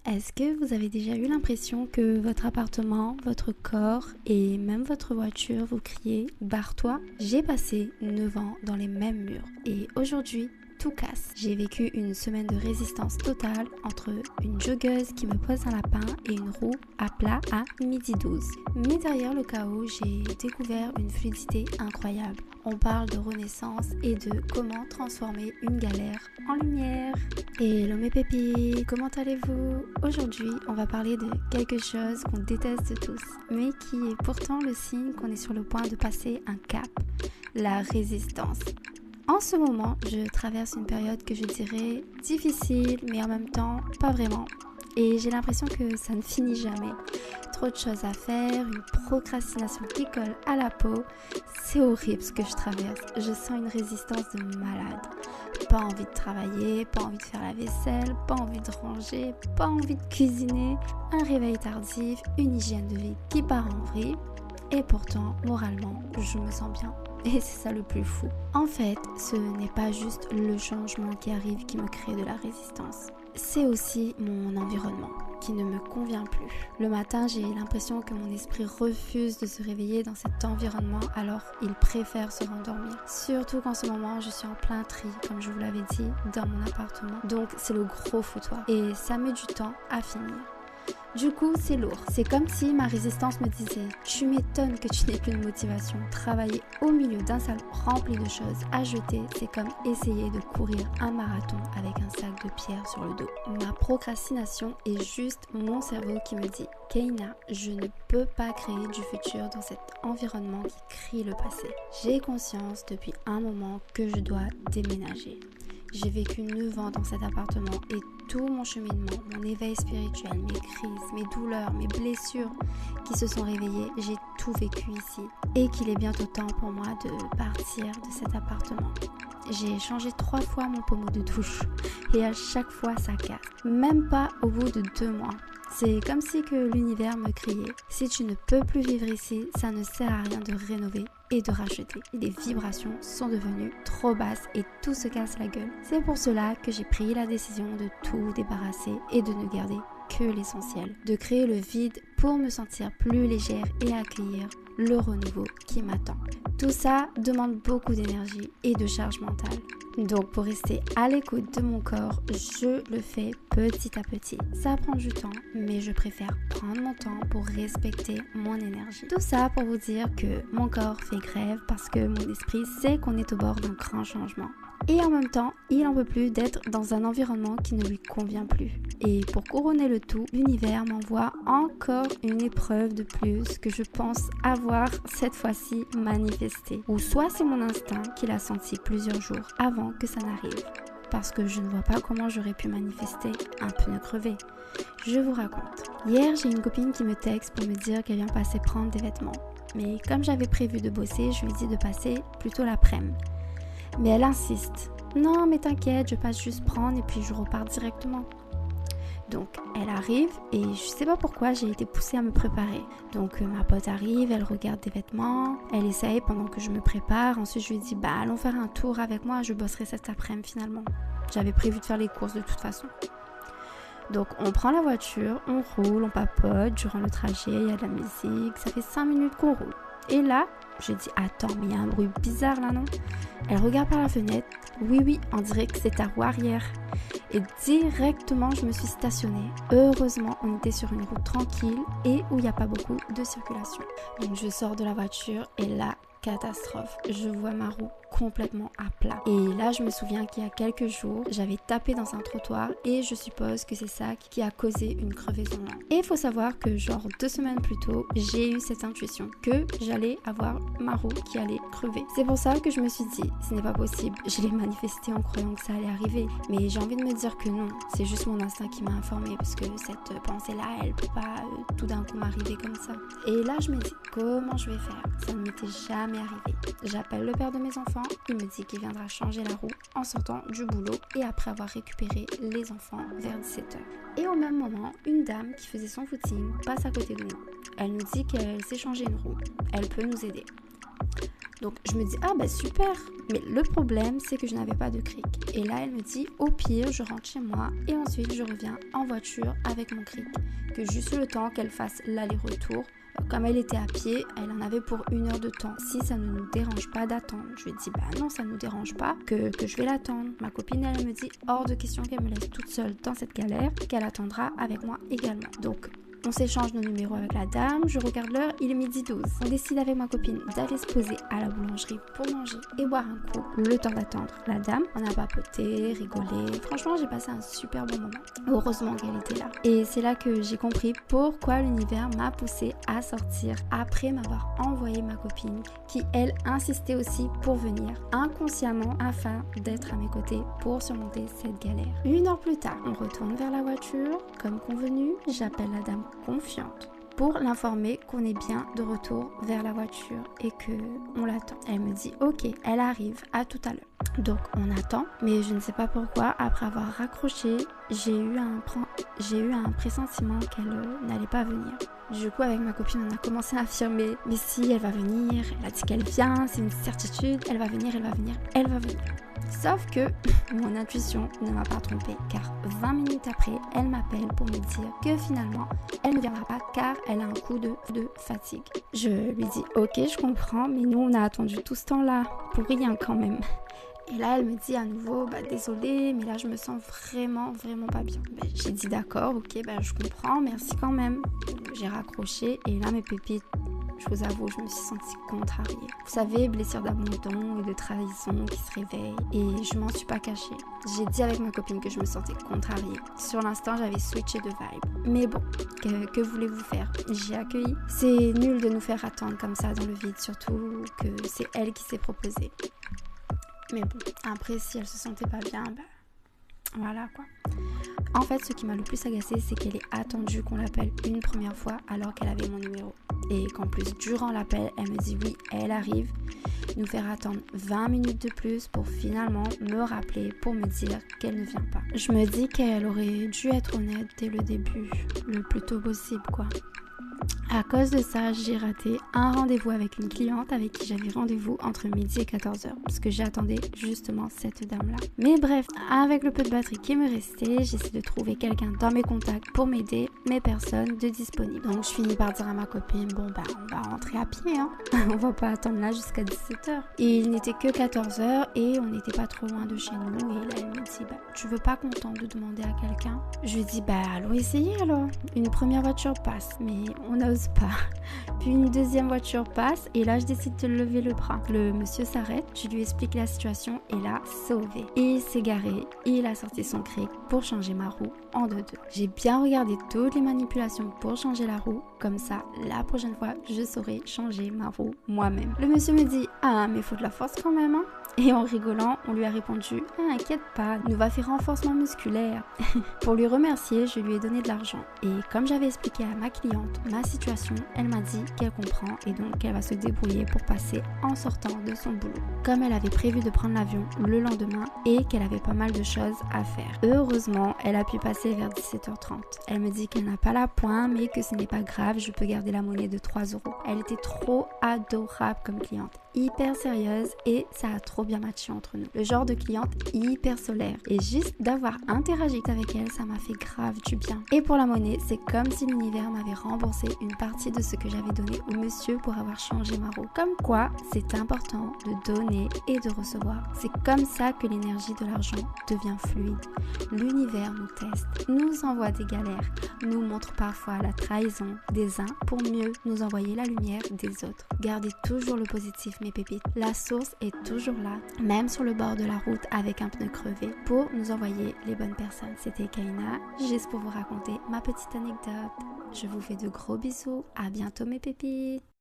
Est-ce que vous avez déjà eu l'impression que votre appartement, votre corps et même votre voiture vous criez « barre-toi » ? J'ai passé 9 ans dans les mêmes murs et aujourd'hui, tout casse. J'ai vécu une semaine de résistance totale entre une joggeuse qui me pose un lapin et une roue à plat à 12h. Mais derrière le chaos, j'ai découvert une fluidité incroyable. On parle de renaissance et de comment transformer une galère en lumière. Hello mes pépites, comment allez-vous ? Aujourd'hui, on va parler de quelque chose qu'on déteste tous, mais qui est pourtant le signe qu'on est sur le point de passer un cap, la résistance. En ce moment, je traverse une période que je dirais difficile, mais en même temps, pas vraiment. Et j'ai l'impression que ça ne finit jamais. Trop de choses à faire, une procrastination qui colle à la peau. C'est horrible ce que je traverse. Je sens une résistance de malade. Pas envie de travailler, pas envie de faire la vaisselle, pas envie de ranger, pas envie de cuisiner. Un réveil tardif, une hygiène de vie qui part en vrille. Et pourtant, moralement, je me sens bien. Et c'est ça le plus fou. En fait, ce n'est pas juste le changement qui arrive qui me crée de la résistance. C'est aussi mon environnement qui ne me convient plus. Le matin, j'ai l'impression que mon esprit refuse de se réveiller dans cet environnement, alors il préfère se rendormir. Surtout qu'en ce moment, je suis en plein tri, comme je vous l'avais dit, dans mon appartement. Donc c'est le gros foutoir. Et ça met du temps à finir. Du coup, c'est lourd. C'est comme si ma résistance me disait « Tu m'étonnes que tu n'aies plus de motivation. Travailler au milieu d'un sac rempli de choses à jeter, c'est comme essayer de courir un marathon avec un sac de pierres sur le dos. » Ma procrastination est juste mon cerveau qui me dit « Keina, je ne peux pas créer du futur dans cet environnement qui crie le passé. J'ai conscience depuis un moment que je dois déménager. » J'ai vécu 9 ans dans cet appartement et tout mon cheminement, mon éveil spirituel, mes crises, mes douleurs, mes blessures qui se sont réveillées, j'ai tout vécu ici. Et qu'il est bientôt temps pour moi de partir de cet appartement. J'ai changé 3 fois mon pommeau de douche et à chaque fois ça casse. Même pas au bout de 2 mois. C'est comme si que l'univers me criait « Si tu ne peux plus vivre ici, ça ne sert à rien de rénover et de racheter. » Les vibrations sont devenues trop basses et tout se casse la gueule. C'est pour cela que j'ai pris la décision de tout débarrasser et de ne garder que l'essentiel. De créer le vide pour me sentir plus légère et accueillir le renouveau qui m'attend. Tout ça demande beaucoup d'énergie et de charge mentale. Donc pour rester à l'écoute de mon corps, je le fais petit à petit. Ça prend du temps, mais je préfère prendre mon temps pour respecter mon énergie. Tout ça pour vous dire que mon corps fait grève parce que mon esprit sait qu'on est au bord d'un grand changement. Et en même temps, il n'en peut plus d'être dans un environnement qui ne lui convient plus. Et pour couronner le tout, l'univers m'envoie encore une épreuve de plus que je pense avoir cette fois-ci manifestée. Ou soit c'est mon instinct qui l'a senti plusieurs jours avant que ça n'arrive. Parce que je ne vois pas comment j'aurais pu manifester un pneu crevé. Je vous raconte. Hier, j'ai une copine qui me texte pour me dire qu'elle vient passer prendre des vêtements. Mais comme j'avais prévu de bosser, je lui ai dit de passer plutôt l'après-midi. Mais elle insiste. Non, mais t'inquiète, je passe juste prendre et puis je repars directement. Donc, elle arrive et je sais pas pourquoi j'ai été poussée à me préparer. Donc, ma pote arrive, elle regarde des vêtements, elle essaye pendant que je me prépare. Ensuite, je lui dis, allons faire un tour avec moi, je bosserai cet après-midi finalement. J'avais prévu de faire les courses de toute façon. Donc, on prend la voiture, on roule, on papote. Durant le trajet, il y a de la musique, ça fait 5 minutes qu'on roule. Et là, je dis, attends, mais il y a un bruit bizarre là, non ? Elle regarde par la fenêtre. Oui, on dirait que c'est ta roue arrière. Et directement, je me suis stationnée. Heureusement, on était sur une route tranquille et où il n'y a pas beaucoup de circulation. Donc, je sors de la voiture et là, catastrophe. Je vois ma roue complètement à plat. Et là, je me souviens qu'il y a quelques jours, j'avais tapé dans un trottoir et je suppose que c'est ça qui a causé une crevaison là. Et il faut savoir que genre 2 semaines plus tôt, j'ai eu cette intuition que j'allais avoir ma roue qui allait crever. C'est pour ça que je me suis dit, ce n'est pas possible. Je l'ai manifesté en croyant que ça allait arriver. Mais j'ai envie de me dire que non, c'est juste mon instinct qui m'a informée parce que cette pensée-là, elle peut pas tout d'un coup m'arriver comme ça. Et là, je me dis, comment je vais faire ? Ça ne m'était jamais arrivé. J'appelle le père de mes enfants. Il me dit qu'il viendra changer la roue en sortant du boulot et après avoir récupéré les enfants vers 17h. Et au même moment, une dame qui faisait son footing passe à côté de nous. Elle nous dit qu'elle sait changer une roue. Elle peut nous aider. Donc je me dis, ah bah super. Mais le problème, c'est que je n'avais pas de cric. Et là, elle me dit, au pire, je rentre chez moi et ensuite je reviens en voiture avec mon cric. Que juste le temps qu'elle fasse l'aller-retour. Comme elle était à pied, elle en avait pour 1 heure de temps. Si ça ne nous dérange pas d'attendre. Je lui ai dit, bah non, ça ne nous dérange pas, que je vais l'attendre. Ma copine, elle me dit, hors de question qu'elle me laisse toute seule dans cette galère, qu'elle attendra avec moi également. Donc, on s'échange nos numéros avec la dame, je regarde l'heure, il est 12h12. On décide avec ma copine d'aller se poser à la boulangerie pour manger et boire un coup, le temps d'attendre la dame. On a papoté, rigolé, franchement j'ai passé un super bon moment. Heureusement qu'elle était là. Et c'est là que j'ai compris pourquoi l'univers m'a poussée à sortir après m'avoir envoyé ma copine qui elle insistait aussi pour venir inconsciemment afin d'être à mes côtés pour surmonter cette galère. 1 heure plus tard, on retourne vers la voiture, comme convenu, j'appelle la dame confiante pour l'informer qu'on est bien de retour vers la voiture et que on l'attend. Elle me dit ok, elle arrive, à tout à l'heure. Donc on attend, mais je ne sais pas pourquoi, après avoir raccroché, j'ai eu un pressentiment qu'elle n'allait pas venir. Du coup avec ma copine on a commencé à affirmer, mais si elle va venir, elle a dit qu'elle vient, c'est une certitude, elle va venir. Sauf que mon intuition ne m'a pas trompée, car 20 minutes après, elle m'appelle pour me dire que finalement, elle ne viendra pas car elle a un coup de fatigue. Je lui dis ok, je comprends, mais nous on a attendu tout ce temps-là, pour rien quand même. Et là, elle me dit à nouveau, désolée, mais là, je me sens vraiment pas bien. J'ai dit d'accord, ok, je comprends, merci quand même. J'ai raccroché et là, mes pépites, je vous avoue, je me suis sentie contrariée. Vous savez, blessure d'abandon et de trahison qui se réveille. Et je m'en suis pas cachée. J'ai dit avec ma copine que je me sentais contrariée. Sur l'instant, j'avais switché de vibe. Mais bon, que voulez-vous faire? J'ai accueilli. C'est nul de nous faire attendre comme ça dans le vide, surtout que c'est elle qui s'est proposée. Mais bon, après, si elle se sentait pas bien, voilà quoi. En fait, ce qui m'a le plus agacée, c'est qu'elle ait attendu qu'on l'appelle une première fois alors qu'elle avait mon numéro. Et qu'en plus, durant l'appel, elle me dit oui, elle arrive, nous faire attendre 20 minutes de plus pour finalement me rappeler pour me dire qu'elle ne vient pas. Je me dis qu'elle aurait dû être honnête dès le début, le plus tôt possible quoi. À cause de ça, j'ai raté un rendez-vous avec une cliente avec qui j'avais rendez-vous entre midi et 14h. Parce que j'attendais justement cette dame-là. Mais bref, avec le peu de batterie qui me restait, j'essaie de trouver quelqu'un dans mes contacts pour m'aider, mais personne de disponible. Donc je finis par dire à ma copine, on va rentrer à pied, hein. On va pas attendre là jusqu'à 17h. Et il n'était que 14h et on n'était pas trop loin de chez nous. Et là, elle me dit, tu veux pas qu'on tente de demander à quelqu'un? Je lui dis, allons essayer alors. Une première voiture passe, mais on n'ose pas. Puis une deuxième voiture passe et là je décide de lever le bras. Le monsieur s'arrête, je lui explique la situation et là sauvé. Il s'est garé, il a sorti son cric pour changer ma roue en 2-2. J'ai bien regardé toutes les manipulations pour changer la roue, comme ça la prochaine fois je saurai changer ma roue moi-même. Le monsieur me dit mais faut de la force quand même hein. Et en rigolant, on lui a répondu « Inquiète pas, nous va faire renforcement musculaire. » Pour lui remercier, je lui ai donné de l'argent. Et comme j'avais expliqué à ma cliente ma situation, elle m'a dit qu'elle comprend et donc qu'elle va se débrouiller pour passer en sortant de son boulot. Comme elle avait prévu de prendre l'avion le lendemain et qu'elle avait pas mal de choses à faire. Heureusement, elle a pu passer vers 17h30. Elle me dit qu'elle n'a pas la pointe mais que ce n'est pas grave, je peux garder la monnaie de 3 €. Elle était trop adorable comme cliente. Hyper sérieuse et ça a trop bien matché entre nous. Le genre de cliente hyper solaire et juste d'avoir interagi avec elle, ça m'a fait grave du bien. Et pour la monnaie, c'est comme si l'univers m'avait remboursé une partie de ce que j'avais donné au monsieur pour avoir changé ma roue. Comme quoi, c'est important de donner et de recevoir. C'est comme ça que l'énergie de l'argent devient fluide. L'univers nous teste, nous envoie des galères, nous montre parfois la trahison des uns pour mieux nous envoyer la lumière des autres. Gardez toujours le positif mes pépites. La source est toujours là, même sur le bord de la route avec un pneu crevé, pour nous envoyer les bonnes personnes. C'était Kaina, juste pour vous raconter ma petite anecdote. Je vous fais de gros bisous, à bientôt mes pépites.